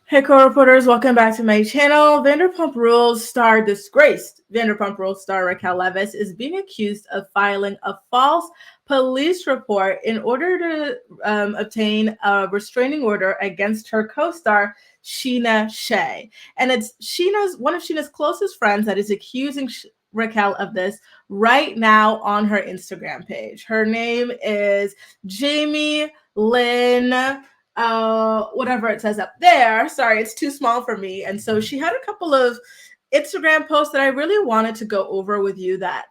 Hey, co-reporters, welcome back to my channel. Vanderpump Rules star Disgraced Vanderpump Rules star Raquel Leviss is being accused of filing a false police report in order to obtain a restraining order against her co-star Scheana Shay. And it's one of Sheena's closest friends that is accusing Raquel of this right now on her Instagram page. Her name is Jamie Lynn, whatever it says up there. Sorry, it's too small for me. And so she had a couple of Instagram posts that I really wanted to go over with you that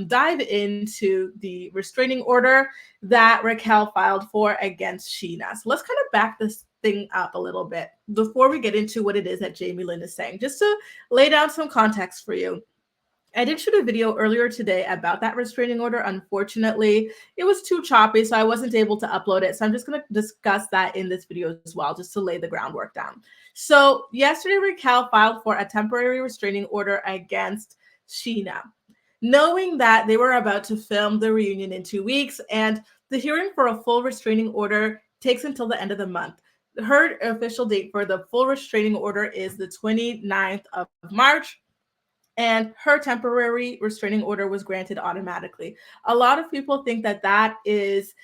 dive into the restraining order that Raquel filed for against Scheana. So let's kind of back this thing up a little bit before we get into what it is that Jamie Lynn is saying, just to lay down some context for you. I did shoot a video earlier today about that restraining order. Unfortunately, it was too choppy, so I wasn't able to upload it. So I'm just going to discuss that in this video as well, just to lay the groundwork down. So yesterday, Raquel filed for a temporary restraining order against Scheana, knowing that they were about to film the reunion in 2 weeks, and the hearing for a full restraining order takes until the end of the month. Her official date for the full restraining order is the 29th of March. And her temporary restraining order was granted automatically. A lot of people think that that is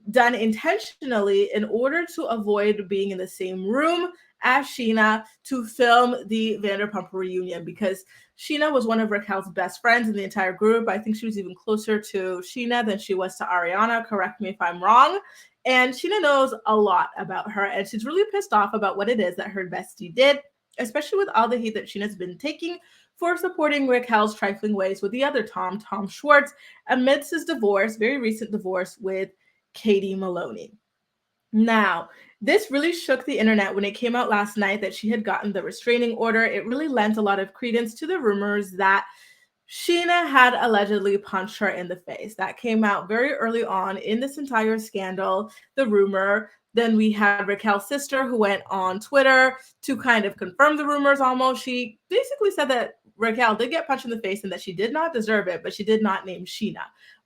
done intentionally in order to avoid being in the same room as Scheana to film the Vanderpump reunion, because Scheana was one of Raquel's best friends in the entire group. I think she was even closer to Scheana than she was to Ariana. Correct me if I'm wrong. And Scheana knows a lot about her, and she's really pissed off about what it is that her bestie did, especially with all the heat that Sheena's been taking for supporting Raquel's trifling ways with the other Tom Schwartz, amidst his divorce, very recent divorce with Katie Maloney. Now, this really shook the internet when it came out last night that she had gotten the restraining order. It really lent a lot of credence to the rumors that Scheana had allegedly punched her in the face. That came out very early on in this entire scandal, the rumor. Then we had Raquel's sister who went on Twitter to kind of confirm the rumors almost. She basically said that Raquel did get punched in the face and that she did not deserve it, but she did not name Scheana.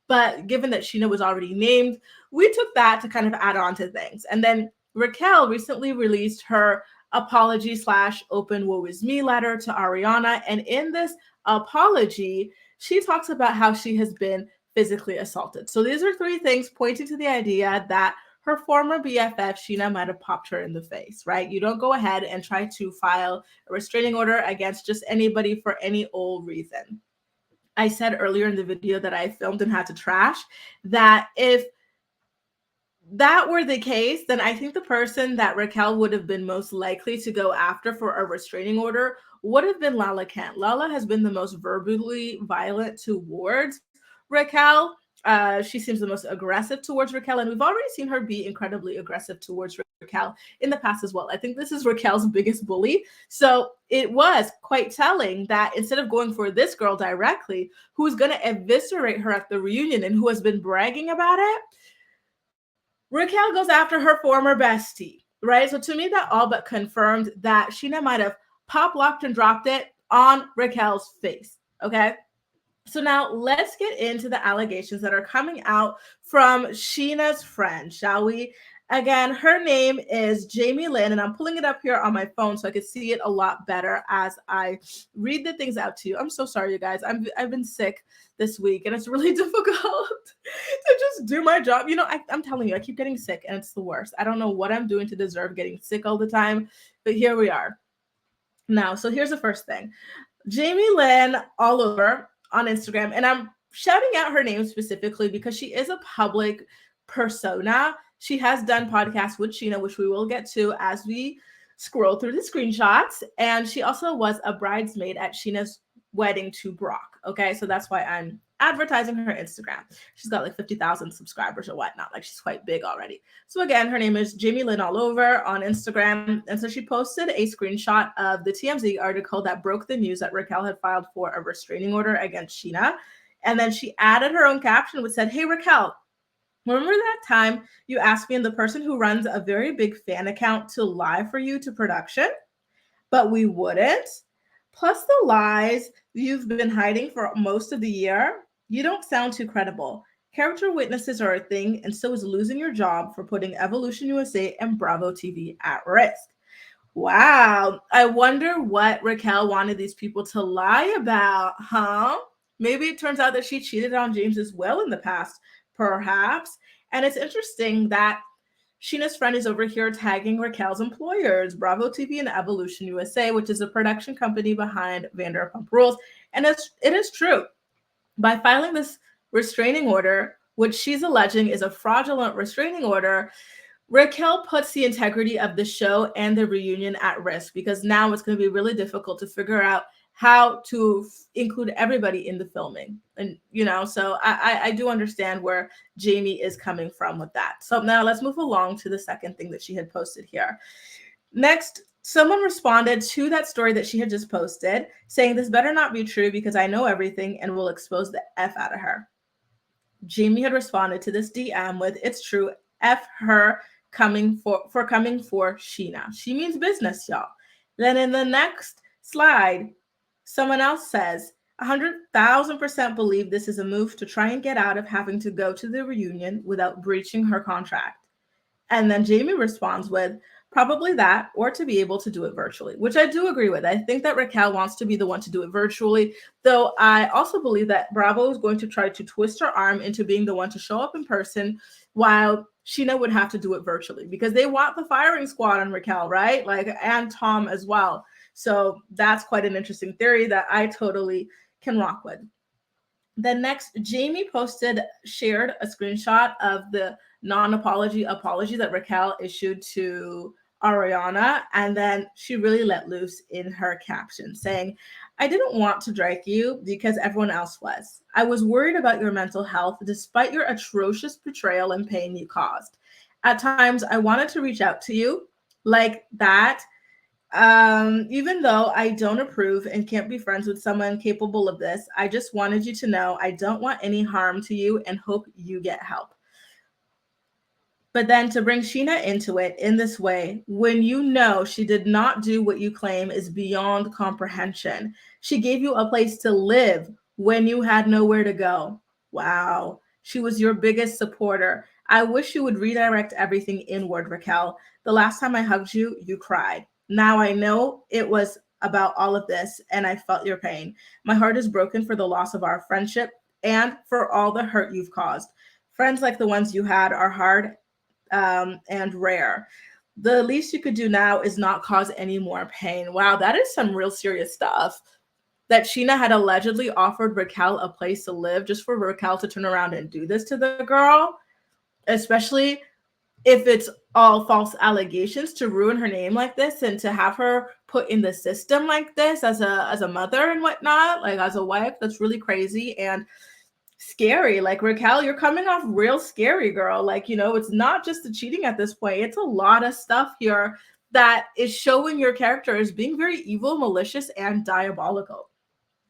But given that Scheana was already named, we took that to kind of add on to things. And then Raquel recently released her apology / open woe is me letter to Ariana. And in this apology, she talks about how she has been physically assaulted. So these are three things pointing to the idea that her former BFF, Scheana, might have popped her in the face, right? You don't go ahead and try to file a restraining order against just anybody for any old reason. I said earlier in the video that I filmed and had to trash that if that were the case, then I think the person that Raquel would have been most likely to go after for a restraining order would have been Lala Kent. Lala has been the most verbally violent towards Raquel. She seems the most aggressive towards Raquel, and we've already seen her be incredibly aggressive towards Raquel in the past as well. I think this is Raquel's biggest bully. So it was quite telling that instead of going for this girl directly, who's going to eviscerate her at the reunion and who has been bragging about it, Raquel goes after her former bestie, right? So to me, that all but confirmed that Scheana might have pop, locked, and dropped it on Raquel's face, okay? So now let's get into the allegations that are coming out from Sheena's friend, shall we? Again, her name is Jamie Lynn, and I'm pulling it up here on my phone so I can see it a lot better as I read the things out to you. I'm so sorry, you guys. I've been sick this week, and it's really difficult to just do my job. You know, I'm telling you, I keep getting sick, and it's the worst. I don't know what I'm doing to deserve getting sick all the time, but here we are. Now, so here's the first thing. Jamie Lynn all over on Instagram, and I'm shouting out her name specifically because she is a public persona. She has done podcasts with Scheana, which we will get to as we scroll through the screenshots. And she also was a bridesmaid at Scheana's wedding to Brock. Okay, so that's why I'm advertising her Instagram. She's got like 50,000 subscribers or whatnot. Like she's quite big already. So again, her name is Jamie Lynn all over on Instagram. And so she posted a screenshot of the TMZ article that broke the news that Raquel had filed for a restraining order against Scheana. And then she added her own caption which said, "Hey Raquel, remember that time you asked me and the person who runs a very big fan account to lie for you to production? But we wouldn't. Plus the lies you've been hiding for most of the year. You don't sound too credible. Character witnesses are a thing, and so is losing your job for putting Evolution USA and Bravo TV at risk." Wow. I wonder what Raquel wanted these people to lie about, huh? Maybe it turns out that she cheated on James as well in the past, perhaps. And it's interesting that Sheena's friend is over here tagging Raquel's employers, Bravo TV and Evolution USA, which is a production company behind Vanderpump Rules. And it is true. By filing this restraining order, which she's alleging is a fraudulent restraining order, Raquel puts the integrity of the show and the reunion at risk because now it's going to be really difficult to figure out how to include everybody in the filming. And, so I do understand where Jamie is coming from with that. So now let's move along to the second thing that she had posted here. Next, someone responded to that story that she had just posted saying, "This better not be true because I know everything and will expose the F out of her." Jamie had responded to this DM with, "It's true, F her coming for Scheana. She means business, y'all." Then in the next slide, someone else says, 100,000% believe this is a move to try and get out of having to go to the reunion without breaching her contract. And then Jamie responds with, "Probably that, or to be able to do it virtually," which I do agree with. I think that Raquel wants to be the one to do it virtually, though I also believe that Bravo is going to try to twist her arm into being the one to show up in person while Scheana would have to do it virtually because they want the firing squad on Raquel, right? And Tom as well. So that's quite an interesting theory that I totally can rock with. Then next, Jamie shared a screenshot of the non-apology apology that Raquel issued to Ariana, and then she really let loose in her caption saying, "I didn't want to drag you because everyone else was. I was worried about your mental health despite your atrocious betrayal and pain you caused. At times, I wanted to reach out to you like that. Even though I don't approve and can't be friends with someone capable of this, I just wanted you to know I don't want any harm to you and hope you get help." But then to bring Scheana into it in this way, when you know she did not do what you claim, is beyond comprehension. She gave you a place to live when you had nowhere to go. Wow. She was your biggest supporter. I wish you would redirect everything inward, Raquel. The last time I hugged you, you cried. Now I know it was about all of this, and I felt your pain. My heart is broken for the loss of our friendship and for all the hurt you've caused. Friends like the ones you had are hard and rare. The least you could do now is not cause any more pain. Wow, that is some real serious stuff. That Scheana had allegedly offered Raquel a place to live just for Raquel to turn around and do this to the girl, especially if it's all false allegations, to ruin her name like this and to have her put in the system like this as a mother and whatnot, like as a wife. That's really crazy and scary. Like, Raquel, you're coming off real scary, girl. Like, it's not just the cheating at this point. It's a lot of stuff here that is showing your character as being very evil, malicious, and diabolical.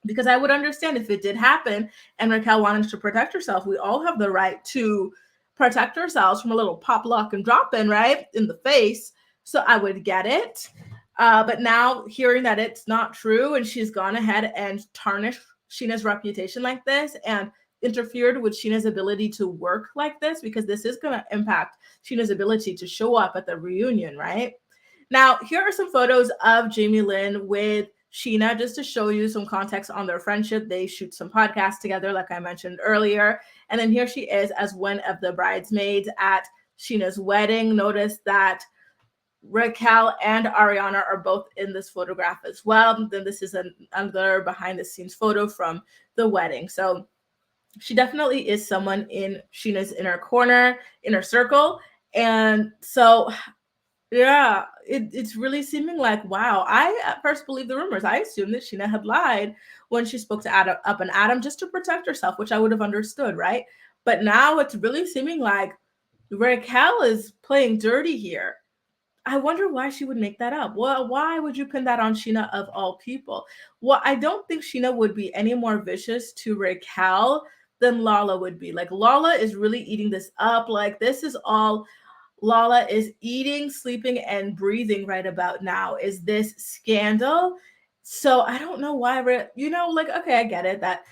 Because I would understand if it did happen and Raquel wanted to protect herself. We all have the right to protect ourselves from a little pop, lock, and drop in, right? In the face. So I would get it. But now hearing that it's not true and she's gone ahead and tarnished Scheana's reputation like this and interfered with Scheana's ability to work like this, because this is going to impact Scheana's ability to show up at the reunion, right? Now, here are some photos of Jamie Lynn with Scheana, just to show you some context on their friendship. They shoot some podcasts together, like I mentioned earlier. And then here she is as one of the bridesmaids at Scheana's wedding. Notice that Raquel and Ariana are both in this photograph as well. Then this is another behind the scenes photo from the wedding. So she definitely is someone in Scheana's inner circle. And so, yeah, it's really seeming like, wow, I at first believed the rumors. I assumed that Scheana had lied when she spoke to Adam just to protect herself, which I would have understood, right? But now it's really seeming like Raquel is playing dirty here. I wonder why she would make that up. Well, why would you pin that on Scheana of all people? Well, I don't think Scheana would be any more vicious to Raquel than Lala would be. Like, Lala is really eating this up. Like, this is all Lala is eating, sleeping, and breathing right about now, is this scandal. So I don't know why, okay, I get it that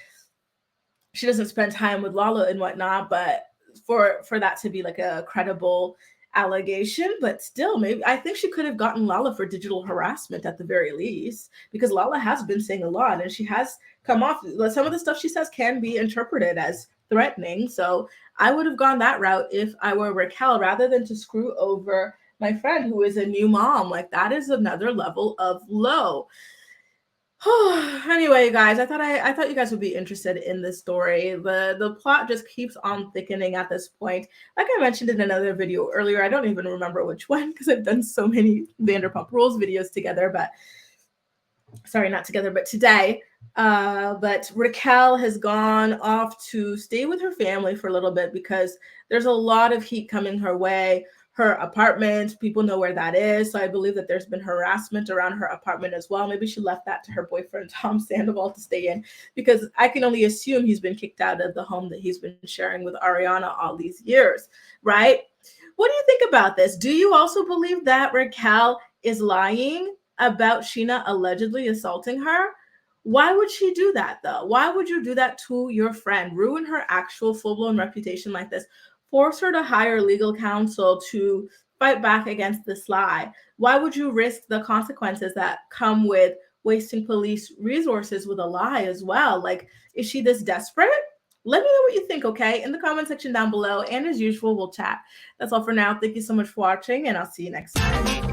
she doesn't spend time with Lala and whatnot, but for that to be like a credible allegation, but still, maybe I think she could have gotten Lala for digital harassment at the very least, because Lala has been saying a lot and she has come off. Some of the stuff she says can be interpreted as threatening. So I would have gone that route if I were Raquel, rather than to screw over my friend who is a new mom. Like, that is another level of low. Anyway, guys, I thought you guys would be interested in this story. The plot just keeps on thickening at this point. Like I mentioned in another video earlier, I don't even remember which one because I've done so many Vanderpump Rules videos together, but sorry, not together, but today. But Raquel has gone off to stay with her family for a little bit because there's a lot of heat coming her way. Her apartment, people know where that is. So I believe that there's been harassment around her apartment as well. Maybe she left that to her boyfriend, Tom Sandoval, to stay in, because I can only assume he's been kicked out of the home that he's been sharing with Ariana all these years, right? What do you think about this? Do you also believe that Raquel is lying about Scheana allegedly assaulting her? Why would she do that, though? Why would you do that to your friend? Ruin her actual full-blown reputation like this? Force her to hire legal counsel to fight back against this lie? Why would you risk the consequences that come with wasting police resources with a lie as well? Like, is she this desperate? Let me know what you think, okay? In the comment section down below. And as usual, we'll chat. That's all for now. Thank you so much for watching, and I'll see you next time.